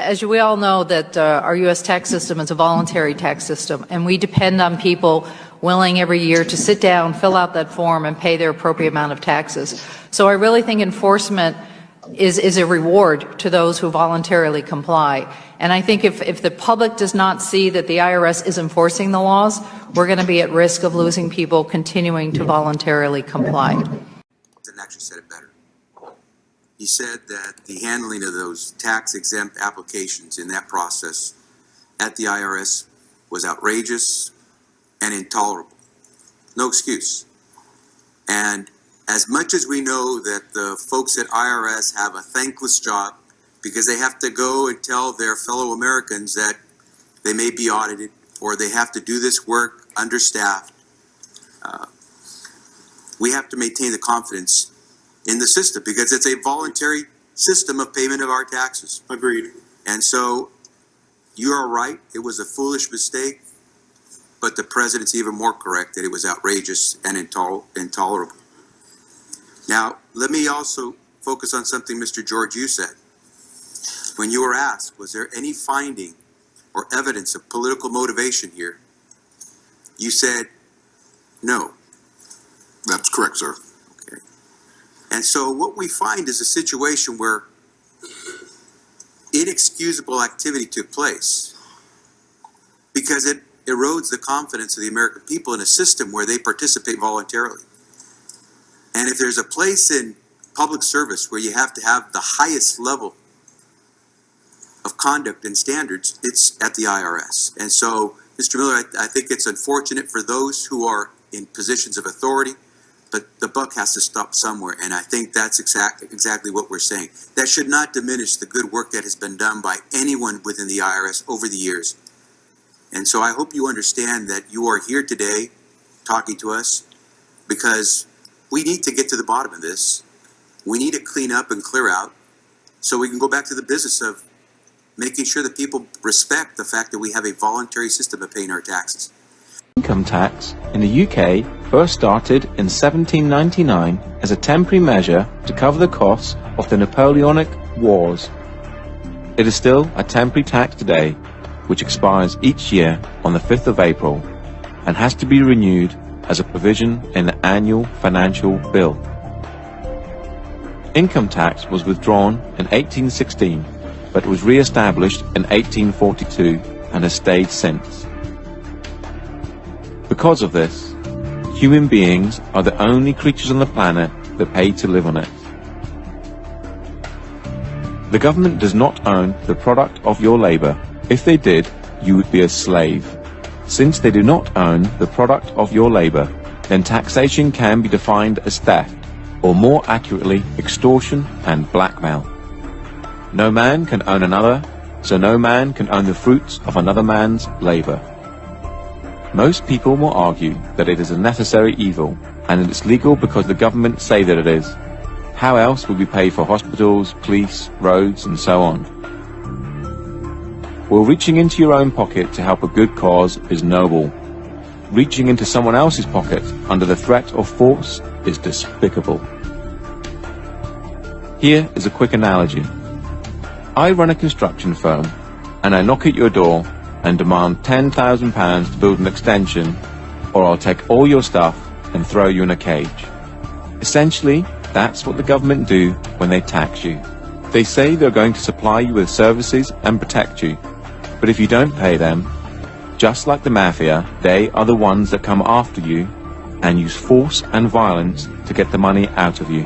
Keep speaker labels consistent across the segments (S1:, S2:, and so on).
S1: as we all know, that our U.S. tax system is a voluntary tax system, and we depend on people willing every year to sit down, fill out that form, and pay their appropriate amount of taxes. So I really think enforcement is a reward to those who voluntarily comply. And I think if the public does not see that the IRS is enforcing the laws, we're going to be at risk of losing people continuing to voluntarily comply.
S2: Didn't actually said it better. He said that the handling of those tax-exempt applications in that process at the IRS was outrageous and intolerable. No excuse. And as much as we know that the folks at IRS have a thankless job because they have to go and tell their fellow Americans that they may be audited or they have to do this work understaffed, we have to maintain the confidence in the system because it's a voluntary system of payment of our taxes.
S3: Agreed.
S2: And so you are right, it was a foolish mistake, but the president's even more correct that it was outrageous and intolerable. Now, let me also focus on something, Mr. George, you said. When you were asked, was there any finding or evidence of political motivation here? You said no.
S3: That's correct, sir.
S2: Okay. And so what we find is a situation where inexcusable activity took place because it erodes the confidence of the American people in a system where they participate voluntarily. And if there's a place in public service where you have to have the highest level of conduct and standards, it's at the IRS. And so, Mr. Miller, I think it's unfortunate for those who are in positions of authority, but the buck has to stop somewhere. And I think that's exactly what we're saying. That should not diminish the good work that has been done by anyone within the IRS over the years. And so I hope you understand that you are here today talking to us because we need to get to the bottom of this. We need to clean up and clear out so we can go back to the business of making sure that people respect the fact that we have a voluntary system of paying our taxes.
S4: Income tax in the UK first started in 1799 as a temporary measure to cover the costs of the Napoleonic Wars. It is still a temporary tax today, which expires each year on the 5th of April and has to be renewed as a provision in the annual financial bill. Income tax was withdrawn in 1816, but was re-established in 1842 and has stayed since. Because of this, human beings are the only creatures on the planet that pay to live on it. The government does not own the product of your labor. If they did, you would be a slave. Since they do not own the product of your labor, then taxation can be defined as theft, or more accurately, extortion and blackmail. No man can own another, so no man can own the fruits of another man's labor. Most people will argue that it is a necessary evil, and that it's legal because the government say that it is. How else would we pay for hospitals, police, roads, and so on? Well, reaching into your own pocket to help a good cause is noble. Reaching into someone else's pocket under the threat of force is despicable. Here is a quick analogy. I run a construction firm, and I knock at your door and demand £10,000 to build an extension, or I'll take all your stuff and throw you in a cage. Essentially, that's what the government do when they tax you. They say they're going to supply you with services and protect you, but if you don't pay them, just like the mafia, they are the ones that come after you and use force and violence to get the money out of you.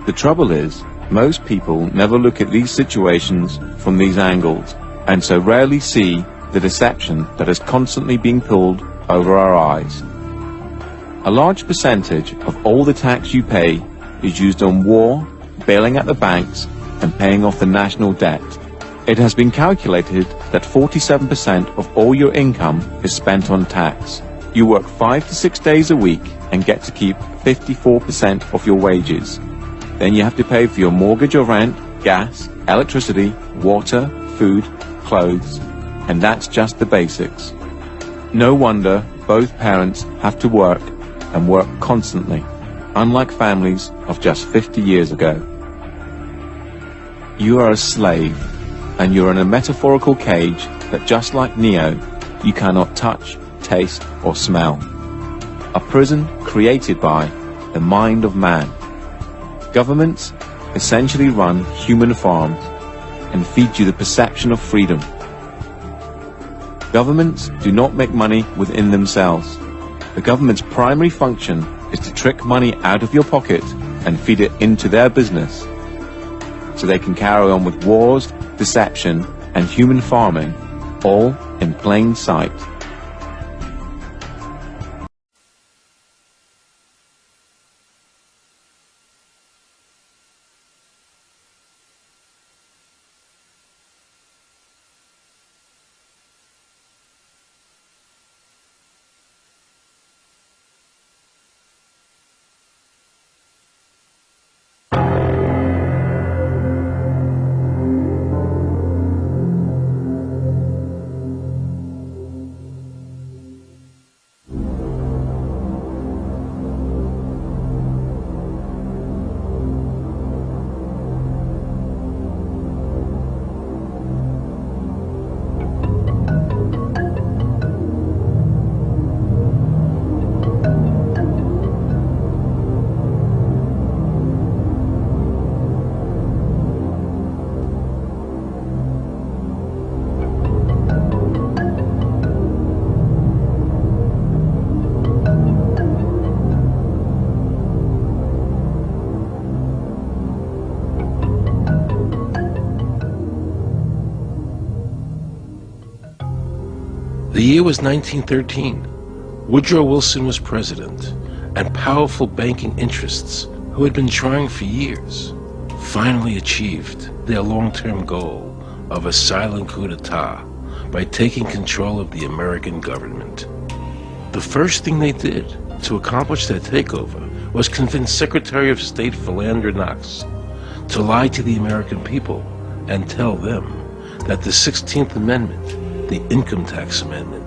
S4: The trouble is, most people never look at these situations from these angles, and so rarely see the deception that is constantly being pulled over our eyes. A large percentage of all the tax you pay is used on war, bailing out the banks, and paying off the national debt. It has been calculated that 47% of all your income is spent on tax. You work 5 to 6 days a week and get to keep 54% of your wages. Then you have to pay for your mortgage or rent, gas, electricity, water, food, clothes, and that's just the basics. No wonder both parents have to work and work constantly, unlike families of just 50 years ago. You are a slave, and you're in a metaphorical cage that, just like Neo, you cannot touch, taste, or smell. A prison created by the mind of man. Governments essentially run human farms and feed you the perception of freedom. Governments do not make money within themselves. The government's primary function is to trick money out of your pocket and feed it into their business, so they can carry on with wars, deception, and human farming, all in plain sight.
S5: The year was 1913. Woodrow Wilson was president, and powerful banking interests, who had been trying for years, finally achieved their long-term goal of a silent coup d'etat by taking control of the American government. The first thing they did to accomplish their takeover was convince Secretary of State Philander Knox to lie to the American people and tell them that the 16th Amendment, the Income Tax Amendment,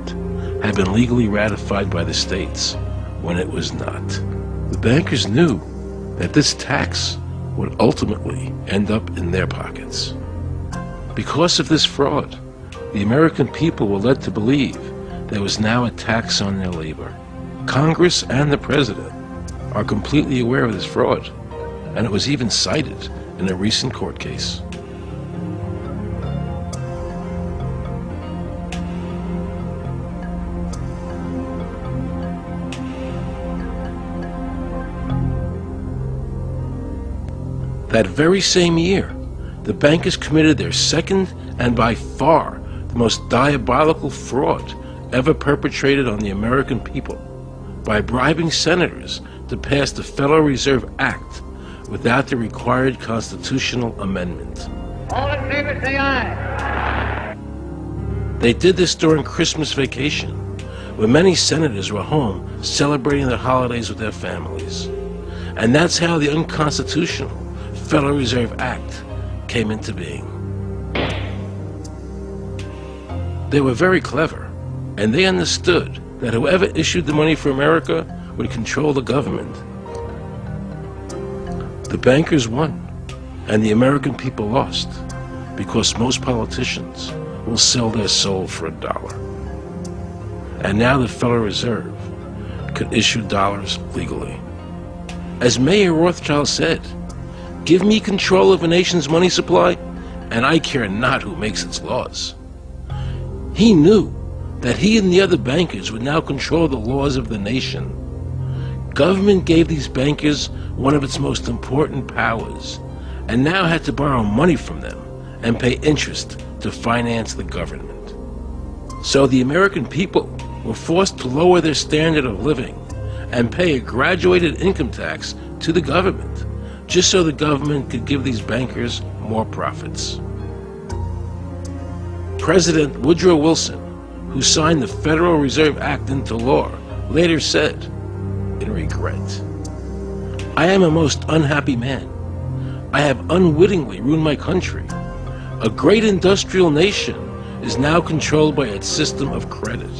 S5: had been legally ratified by the states when it was not. The bankers knew that this tax would ultimately end up in their pockets. Because of this fraud, the American people were led to believe there was now a tax on their labor. Congress and the President are completely aware of this fraud, and it was even cited in a recent court case. That very same year, the bankers committed their second and by far the most diabolical fraud ever perpetrated on the American people by bribing senators to pass the Federal Reserve Act without the required constitutional amendment.
S6: All in favor, say aye.
S5: They did this during Christmas vacation, when many senators were home celebrating the holidays with their families. And that's how the unconstitutional Federal Reserve Act came into being. They were very clever, and they understood that whoever issued the money for America would control the government. The bankers won, and the American people lost, because most politicians will sell their soul for $1. And now the Federal Reserve could issue dollars legally. As Mayor Rothschild said, "Give me control of a nation's money supply, and I care not who makes its laws." He knew that he and the other bankers would now control the laws of the nation. Government gave these bankers one of its most important powers, and now had to borrow money from them and pay interest to finance the government. So the American people were forced to lower their standard of living and pay a graduated income tax to the government, just so the government could give these bankers more profits. President Woodrow Wilson, who signed the Federal Reserve Act into law, later said, in regret, "I am a most unhappy man. I have unwittingly ruined my country. A great industrial nation is now controlled by its system of credit.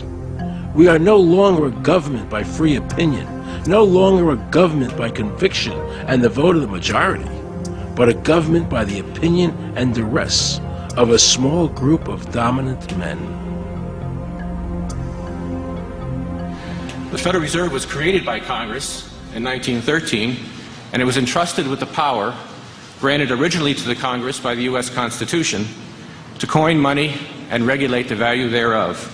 S5: We are no longer a government by free opinion, no longer a government by conviction and the vote of the majority, but a government by the opinion and duress of a small group of dominant men.
S7: The Federal Reserve was created by Congress in 1913, and it was entrusted with the power granted originally to the Congress by the U.S. Constitution to coin money and regulate the value thereof.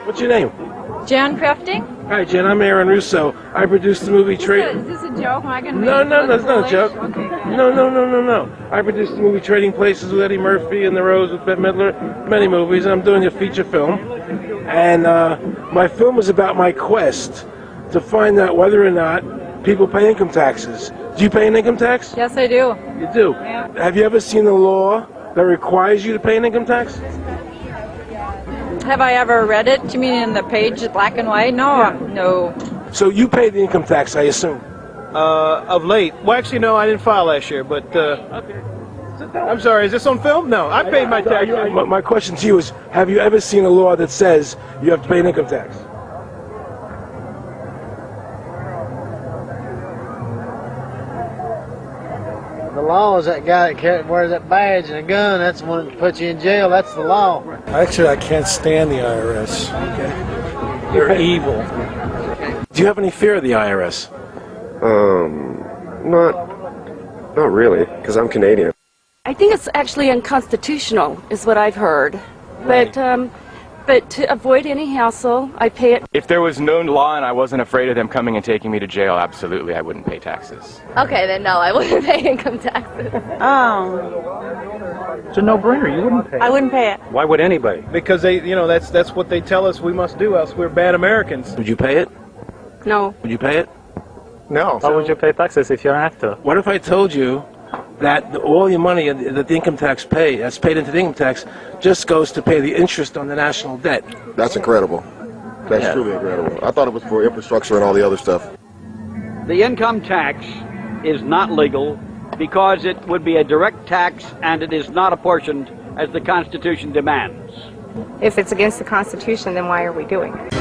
S5: What's your name?
S8: Jan Crafting?
S5: Hi, Jen. I'm Aaron Russo. I produced the movie
S8: Is this a joke? Am I going to
S5: No, it's not a joke.
S8: Okay, good.
S5: No. I produced the movie Trading Places with Eddie Murphy and The Rose with Bette Midler, many movies. I'm doing a feature film. And my film is about my quest to find out whether or not people pay income taxes. Do you pay an income tax?
S8: Yes, I do.
S5: You do?
S8: Yeah.
S5: Have you ever seen a law that requires you to pay an income tax?
S8: Have I ever read it? You mean in the page, black and white? No, no.
S5: So you pay the income tax, I assume?
S9: Of late. Well, actually, no, I didn't file last year, but, I'm sorry, is this on film? No, I paid my taxes.
S5: My question to you is, have you ever seen a law that says you have to pay an income tax?
S10: The law is that guy that wears that badge and a gun. That's the one that puts you in jail. That's the law.
S11: Actually, I can't stand the IRS.
S5: Okay.
S11: They're evil.
S5: Do you have any fear of the IRS?
S12: Not really, because I'm Canadian.
S13: I think it's actually unconstitutional, is what I've heard. But to avoid any hassle, I pay it.
S14: If there was no law and I wasn't afraid of them coming and taking me to jail, absolutely, I wouldn't pay taxes.
S13: Okay, then no, I wouldn't pay income taxes.
S9: Oh.
S11: It's a no-brainer. You wouldn't pay.
S13: I wouldn't pay it.
S11: Why would anybody?
S9: Because they, that's what they tell us we must do, else we're bad Americans.
S5: Would you pay it?
S13: No.
S5: Would you pay it?
S12: No.
S11: Why would you pay taxes if you don't have to?
S5: What if I told you that all your money that the income tax that's paid into the income tax just goes to pay the interest on the national debt?
S3: That's incredible. That's truly incredible. I thought it was for infrastructure and all the other stuff.
S15: The income tax is not legal because it would be a direct tax and it is not apportioned as the Constitution demands.
S8: If it's against the Constitution, then why are we doing it?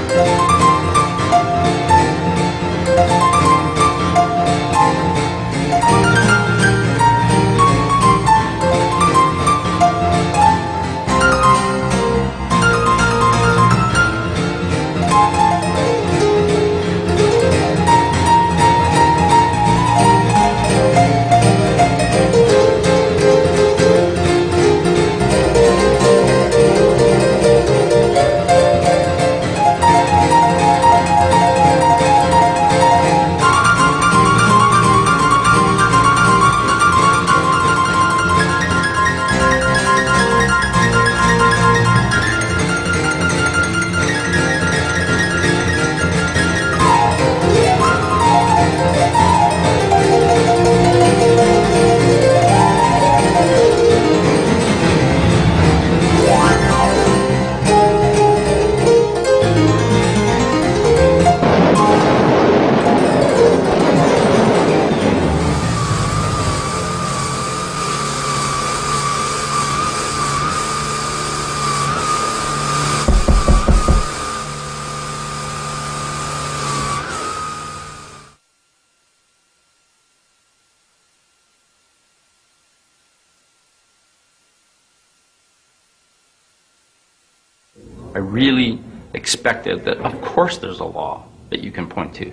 S16: I really expected that, of course, there's a law that you can point to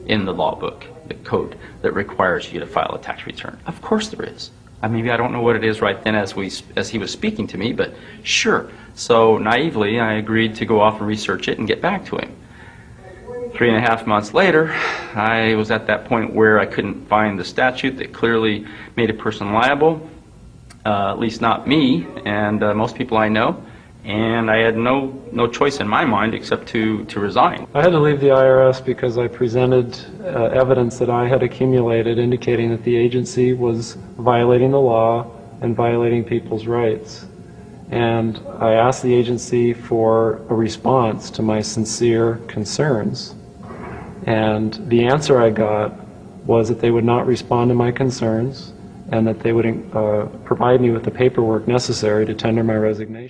S16: in the law book, the code, that requires you to file a tax return. Of course there is. Maybe I don't know what it is right then as he was speaking to me, but sure. So naively, I agreed to go off and research it and get back to him. 3.5 months later, I was at that point where I couldn't find the statute that clearly made a person liable, at least not me and most people I know. And I had no choice in my mind except to resign.
S17: I had to leave the IRS because I presented evidence that I had accumulated indicating that the agency was violating the law and violating people's rights. And I asked the agency for a response to my sincere concerns. And the answer I got was that they would not respond to my concerns and that they would provide me with the paperwork necessary to tender my resignation.